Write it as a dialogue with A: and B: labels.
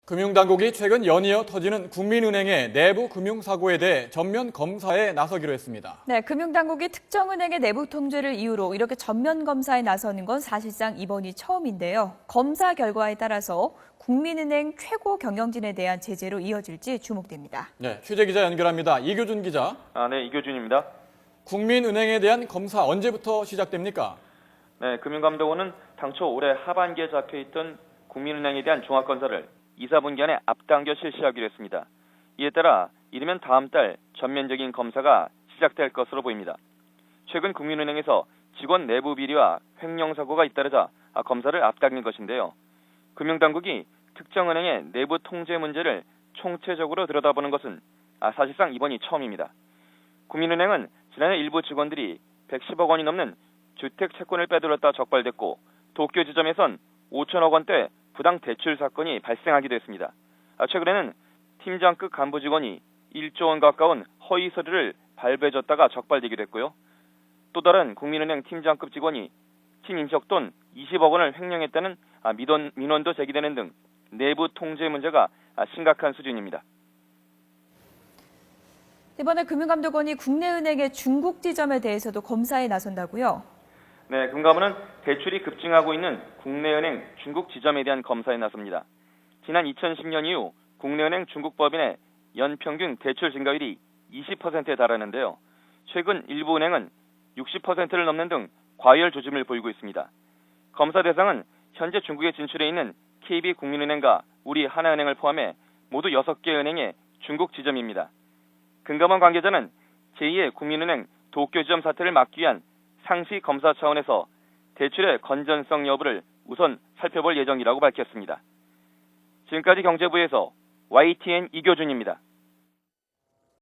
A: 금융당국이 최근 연이어 터지는 국민은행의 내부 금융사고에 대해 전면 검사에 나서기로 했습니다.
B: 네, 금융당국이 특정은행의 내부 통제를 이유로 이렇게 전면 검사에 나서는 건 사실상 이번이 처음인데요. 검사 결과에 따라서 국민은행 최고 경영진에 대한 제재로 이어질지 주목됩니다.
A: 네, 취재기자 연결합니다. 이교준 기자.
C: 네, 이교준입니다.
A: 국민은행에 대한 검사 언제부터 시작됩니까?
C: 네, 금융감독원은 당초 올해 하반기에 잡혀있던 국민은행에 대한 종합검사를 2, 4분기 안에 앞당겨 실시하기로 했습니다. 이에 따라 이르면 다음 달 전면적인 검사가 시작될 것으로 보입니다. 최근 국민은행에서 직원 내부 비리와 횡령 사고가 잇따르자 검사를 앞당긴 것인데요. 금융당국이 특정은행의 내부 통제 문제를 총체적으로 들여다보는 것은 사실상 이번이 처음입니다. 국민은행은 지난해 일부 직원들이 110억 원이 넘는 주택 채권을 빼돌렸다 적발됐고 도쿄 지점에선 5천억 원대 부당 대출 사건이 발생하기도 했습니다. 최근에는 팀장급 간부 직원이 1조 원 가까운 허위 서류를 발부해줬다가 적발되기도 했고요. 또 다른 국민은행 팀장급 직원이 친인척 돈 20억 원을 횡령했다는 민원도 제기되는 등 내부 통제 문제가 심각한 수준입니다.
B: 이번에 금융감독원이 국내은행의 중국 지점에 대해서도 검사에 나선다고요?
C: 네, 금감원은 대출이 급증하고 있는 국내은행 중국 지점에 대한 검사에 나섭니다. 지난 2010년 이후 국내은행 중국법인의 연평균 대출 증가율이 20%에 달하는데요. 최근 일부 은행은 60%를 넘는 등 과열 조짐을 보이고 있습니다. 검사 대상은 현재 중국에 진출해 있는 KB국민은행과 우리하나은행을 포함해 모두 6개 은행의 중국 지점입니다. 금감원 관계자는 제2의 국민은행 도쿄 지점 사태를 막기 위한 상시 검사 차원에서 대출의 건전성 여부를 우선 살펴볼 예정이라고 밝혔습니다. 지금까지 경제부에서 YTN 이교준입니다.